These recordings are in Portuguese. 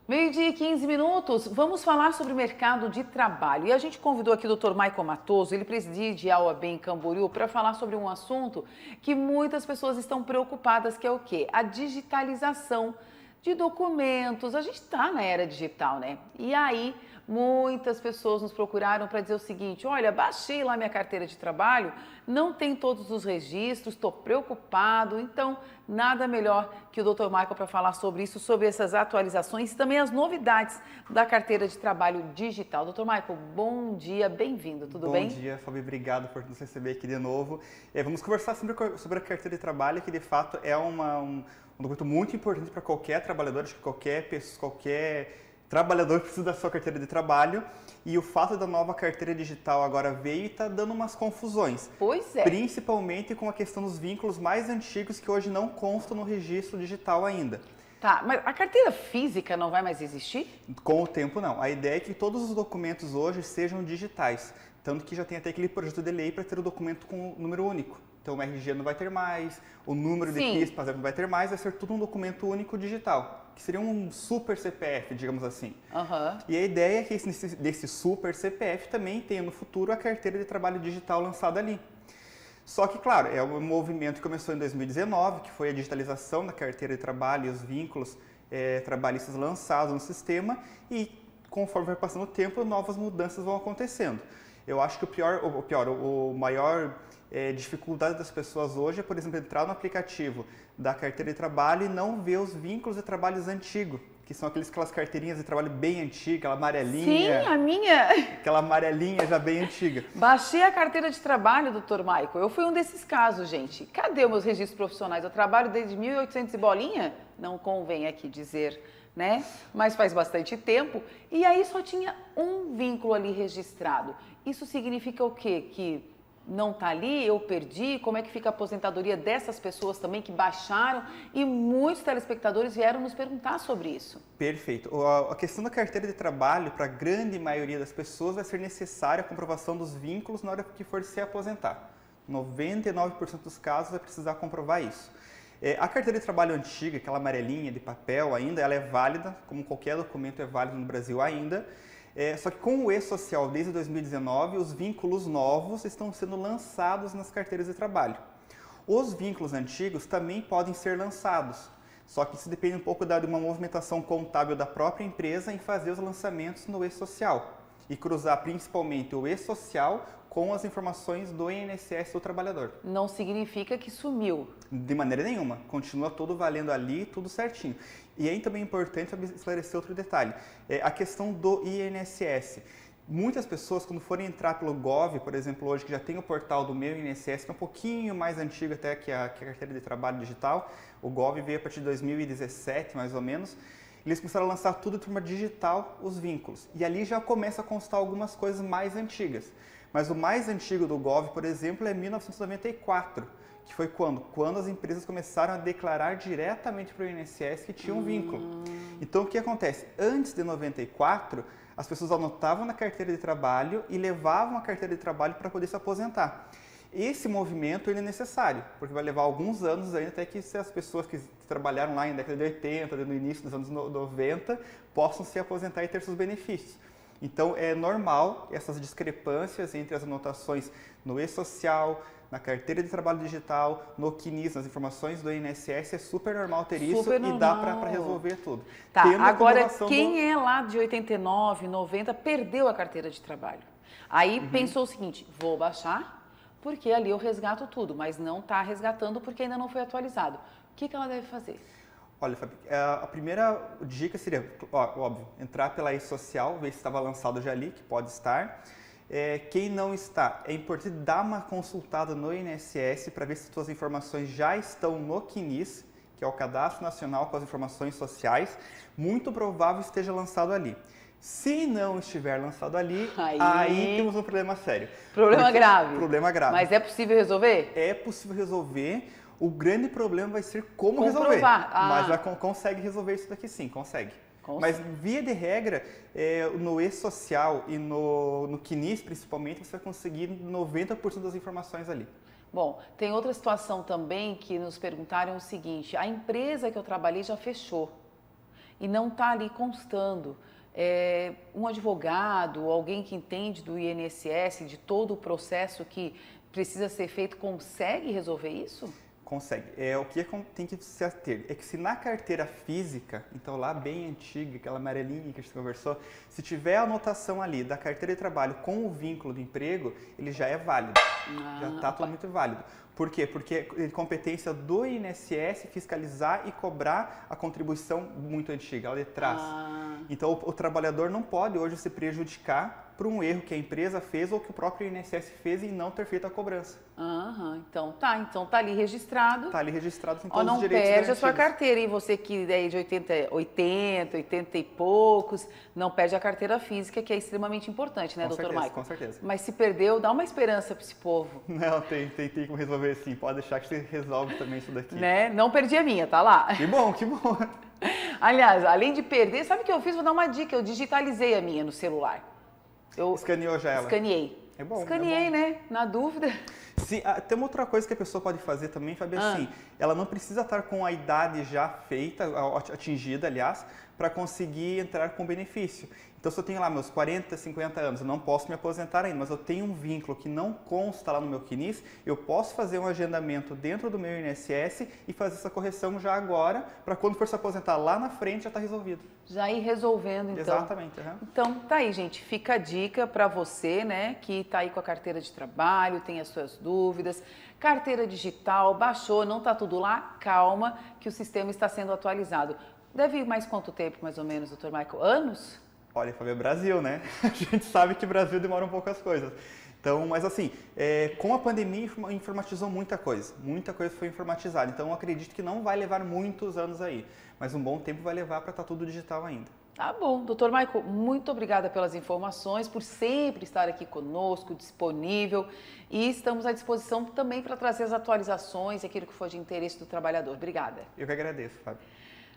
Meio-dia e 15 minutos, vamos falar sobre o mercado de trabalho. E a gente convidou aqui o Dr. Michael Matoso, ele preside a OAB em Camboriú, para falar sobre um assunto que muitas pessoas estão preocupadas, que é o quê? A digitalização de documentos. A gente está na era digital, né? E aí, muitas pessoas nos procuraram para dizer o seguinte: olha, baixei lá minha carteira de trabalho, não tem todos os registros, estou preocupado. Então, nada melhor que o Dr. Michael para falar sobre isso, sobre essas atualizações e também as novidades da carteira de trabalho digital. Dr. Michael, bom dia, bem-vindo, tudo bem? Bom dia, Fabi, obrigado por nos receber aqui de novo. Vamos conversar sobre a carteira de trabalho, que de fato é um documento muito importante para qualquer trabalhador, acho que qualquer trabalhador precisa da sua carteira de trabalho, e o fato da nova carteira digital agora veio e está dando umas confusões. Pois é. Principalmente com a questão dos vínculos mais antigos que hoje não constam no registro digital ainda. Tá, mas a carteira física não vai mais existir? Com o tempo, não. A ideia é que todos os documentos hoje sejam digitais, tanto que já tem até aquele projeto de lei para ter o documento com número único. Então o RG não vai ter mais, o número de PIS, por exemplo, não vai ter mais, vai ser tudo um documento único digital, que seria um super CPF, digamos assim. E a ideia é que desse super CPF também tenha no futuro a carteira de trabalho digital lançada ali. Só que, claro, é um movimento que começou em 2019, que foi a digitalização da carteira de trabalho e os vínculos trabalhistas lançados no sistema, e conforme vai passando o tempo, novas mudanças vão acontecendo. Eu acho que o maior dificuldade das pessoas hoje é, por exemplo, entrar no aplicativo da carteira de trabalho e não ver os vínculos de trabalhos antigos, que são aquelas carteirinhas de trabalho bem antigas, aquela amarelinha. Sim, a minha. Aquela amarelinha já bem antiga. Baixei a carteira de trabalho, Dr. Michael. Eu fui um desses casos, gente. Cadê os meus registros profissionais? Eu trabalho desde 1800 e bolinha? Não convém aqui dizer, né? Mas faz bastante tempo. E aí só tinha um vínculo ali registrado. Isso significa o quê? Que não está ali, eu perdi? Como é que fica a aposentadoria dessas pessoas também que baixaram? E muitos telespectadores vieram nos perguntar sobre isso. Perfeito. A questão da carteira de trabalho, para a grande maioria das pessoas, vai ser necessária a comprovação dos vínculos na hora que for se aposentar. 99% dos casos vai precisar comprovar isso. A carteira de trabalho antiga, aquela amarelinha de papel ainda, ela é válida, como qualquer documento é válido no Brasil ainda. Só que com o e-social desde 2019, os vínculos novos estão sendo lançados nas carteiras de trabalho. Os vínculos antigos também podem ser lançados, só que isso depende um pouco de uma movimentação contábil da própria empresa em fazer os lançamentos no e-social e cruzar principalmente o e-social com as informações do INSS do trabalhador. Não significa que sumiu. De maneira nenhuma. Continua tudo valendo ali, tudo certinho. E aí também é importante esclarecer outro detalhe. A questão do INSS. Muitas pessoas, quando forem entrar pelo Gov, por exemplo, hoje, que já tem o portal do Meu INSS, que é um pouquinho mais antigo até que a carteira de trabalho digital, o Gov veio a partir de 2017, mais ou menos, eles começaram a lançar tudo de forma digital, os vínculos. E ali já começa a constar algumas coisas mais antigas. Mas o mais antigo do Gov, por exemplo, é 1994, que foi quando? Quando as empresas começaram a declarar diretamente para o INSS que tinham um vínculo. Então, o que acontece? Antes de 94, as pessoas anotavam na carteira de trabalho e levavam a carteira de trabalho para poder se aposentar. Esse movimento ele é necessário, porque vai levar alguns anos ainda até que as pessoas que trabalharam lá em década de 80, no início dos anos 90, possam se aposentar e ter seus benefícios. Então, é normal essas discrepâncias entre as anotações no e-social, na carteira de trabalho digital, no CNIS, nas informações do INSS, é super normal ter isso e dá para resolver tudo. Tá, agora quem é lá de 89, 90, perdeu a carteira de trabalho. Aí pensou o seguinte, vou baixar, porque ali eu resgato tudo, mas não está resgatando porque ainda não foi atualizado. O que ela deve fazer? Olha, Fabi, a primeira dica seria, óbvio, entrar pela e-social, ver se estava lançado já ali, que pode estar. Quem não está, é importante dar uma consultada no INSS para ver se suas informações já estão no CNIS, que é o Cadastro Nacional com as Informações Sociais. Muito provável esteja lançado ali. Se não estiver lançado ali, aí temos um problema sério. Problema grave. Problema grave. Mas é possível resolver? É possível resolver. O grande problema vai ser como resolver. Mas já consegue resolver isso daqui sim, consegue. Mas via de regra, no e-social e no CNIS principalmente, você vai conseguir 90% das informações ali. Bom, tem outra situação também que nos perguntaram o seguinte, a empresa que eu trabalhei já fechou. e não está ali constando. Um advogado, alguém que entende do INSS, de todo o processo que precisa ser feito, consegue resolver isso? Consegue. O que tem que se ater é que se na carteira física, então lá bem antiga, aquela amarelinha que a gente conversou, se tiver a anotação ali da carteira de trabalho com o vínculo do emprego, ele já é válido. Já está totalmente válido. Por quê? Porque é competência do INSS fiscalizar e cobrar a contribuição muito antiga, lá de trás. Então o trabalhador não pode hoje se prejudicar por um erro que a empresa fez ou que o próprio INSS fez em não ter feito a cobrança. Então tá ali registrado. Tá ali registrado com todos os direitos garantidos. Não perde a sua carteira, e você que é de 80 e poucos, não perde a carteira física, que é extremamente importante, né, doutor Maicon? Com certeza. Mas se perdeu, dá uma esperança para esse povo. Não, tem como resolver sim, pode deixar que você resolve também isso daqui. Né? Não perdi a minha, tá lá. Que bom, que bom. Aliás, além de perder, sabe o que eu fiz? Vou dar uma dica, eu digitalizei a minha no celular. Escaneou já ela? Escaneei. É bom. Escaneei, né? Na dúvida. Sim, tem uma outra coisa que a pessoa pode fazer também, Fabi, assim, ela não precisa estar com a idade já feita, atingida, aliás, para conseguir entrar com benefício. Então, se eu tenho lá meus 40, 50 anos, eu não posso me aposentar ainda, mas eu tenho um vínculo que não consta lá no meu CNIS, eu posso fazer um agendamento dentro do meu INSS e fazer essa correção já agora, para quando for se aposentar lá na frente já está resolvido. Já ir resolvendo, então. Exatamente. Então, tá aí, gente. Fica a dica para você, né, que tá aí com a carteira de trabalho, tem as suas dúvidas. Carteira digital, baixou, não tá tudo lá? Calma, que o sistema está sendo atualizado. Deve ir mais quanto tempo, mais ou menos, doutor Michael? Anos? Olha, Fábio, é Brasil, né? A gente sabe que o Brasil demora um pouco as coisas. Então, mas assim, com a pandemia informatizou muita coisa foi informatizada. Então, eu acredito que não vai levar muitos anos aí, mas um bom tempo vai levar para estar tudo digital ainda. Tá bom, doutor Michael, muito obrigada pelas informações, por sempre estar aqui conosco, disponível, e estamos à disposição também para trazer as atualizações e aquilo que for de interesse do trabalhador. Obrigada. Eu que agradeço, Fábio.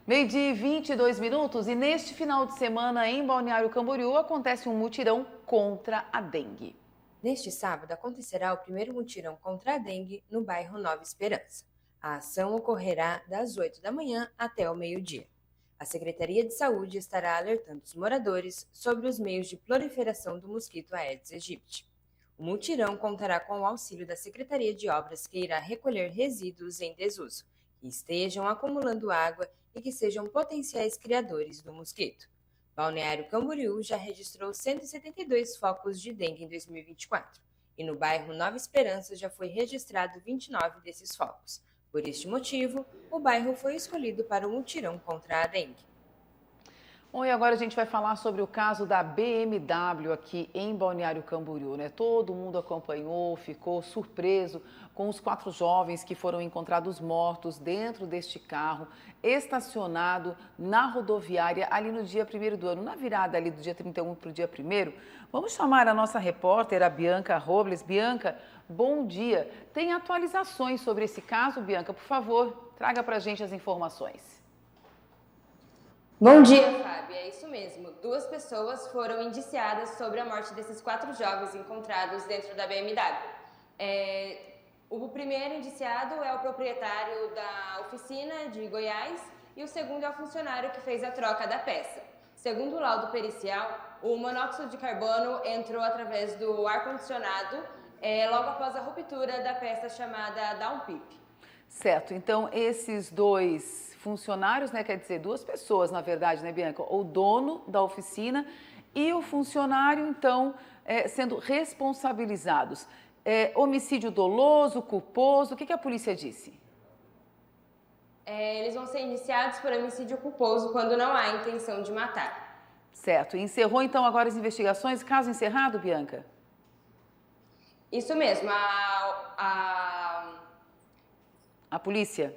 12h e 22 minutos, e neste final de semana em Balneário Camboriú acontece um mutirão contra a dengue. Neste sábado acontecerá o primeiro mutirão contra a dengue no bairro Nova Esperança. A ação ocorrerá das 8 da manhã até o meio-dia. A Secretaria de Saúde estará alertando os moradores sobre os meios de proliferação do mosquito Aedes aegypti. O mutirão contará com o auxílio da Secretaria de Obras, que irá recolher resíduos em desuso, que estejam acumulando água e que sejam potenciais criadores do mosquito. Balneário Camboriú já registrou 172 focos de dengue em 2024 e no bairro Nova Esperança já foi registrado 29 desses focos. Por este motivo, o bairro foi escolhido para o mutirão contra a dengue. Bom, e agora a gente vai falar sobre o caso da BMW aqui em Balneário Camboriú, né? Todo mundo acompanhou, ficou surpreso com os 4 jovens que foram encontrados mortos dentro deste carro, estacionado na rodoviária ali no dia 1º do ano, na virada ali do dia 31 para o dia 1º. Vamos chamar a nossa repórter, a Bianca Robles. Bianca, bom dia. Tem atualizações sobre esse caso, Bianca? Por favor, traga para a gente as informações. Bom dia, Fábio. É isso mesmo. 2 pessoas foram indiciadas sobre a morte desses 4 jovens encontrados dentro da BMW. O primeiro indiciado é o proprietário da oficina de Goiás e o segundo é o funcionário que fez a troca da peça. Segundo o laudo pericial, o monóxido de carbono entrou através do ar-condicionado logo após a ruptura da peça chamada downpipe. Certo. Então, esses 2 funcionários, né, quer dizer, 2 pessoas, na verdade, né, Bianca? O dono da oficina e o funcionário, então, sendo responsabilizados. Homicídio doloso, culposo, o que a polícia disse? Eles vão ser indiciados por homicídio culposo quando não há intenção de matar. Certo. E encerrou, então, agora as investigações? Caso encerrado, Bianca? Isso mesmo. A polícia?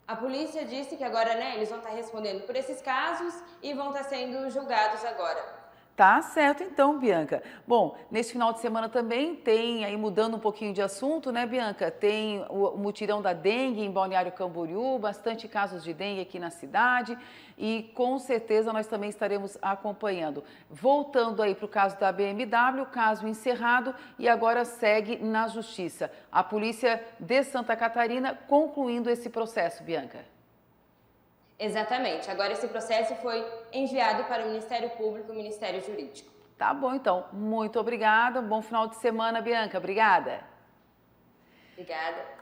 A polícia disse que agora, né, eles vão estar respondendo por esses casos e vão estar sendo julgados agora. Tá certo então, Bianca. Bom, nesse final de semana também tem, aí mudando um pouquinho de assunto, né, Bianca? Tem o mutirão da dengue em Balneário Camboriú, bastante casos de dengue aqui na cidade e com certeza nós também estaremos acompanhando. Voltando aí para o caso da BMW, caso encerrado e agora segue na Justiça. A Polícia de Santa Catarina concluindo esse processo, Bianca. Exatamente. Agora esse processo foi enviado para o Ministério Público e o Ministério Jurídico. Tá bom, então. Muito obrigada. Bom final de semana, Bianca. Obrigada. Obrigada.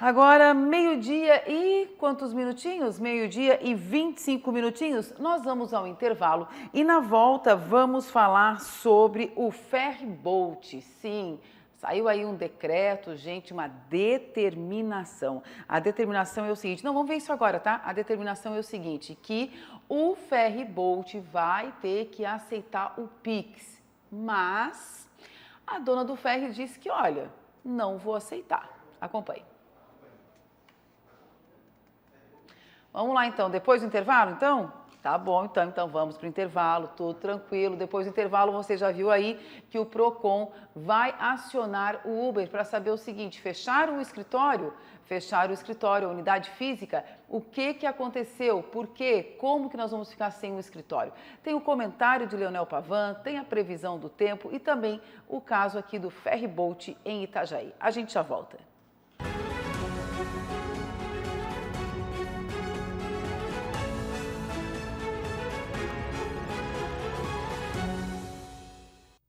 Agora, meio-dia e quantos minutinhos? Meio-dia e 25 minutinhos. Nós vamos ao intervalo e na volta vamos falar sobre o ferryboat. Sim, saiu aí um decreto, gente, uma determinação. A determinação é o seguinte, não, vamos ver isso agora, tá? A determinação é o seguinte, que o ferryboat vai ter que aceitar o Pix, mas a dona do ferry disse que, olha, não vou aceitar. Acompanhe. Vamos lá então, depois do intervalo então? Tá bom, então vamos para o intervalo, tudo tranquilo. Depois do intervalo você já viu aí que o Procon vai acionar o Uber para saber o seguinte, fecharam o escritório, a unidade física, o que aconteceu, por quê, como que nós vamos ficar sem o escritório? Tem o comentário de Leonel Pavan, tem a previsão do tempo e também o caso aqui do ferryboat em Itajaí. A gente já volta.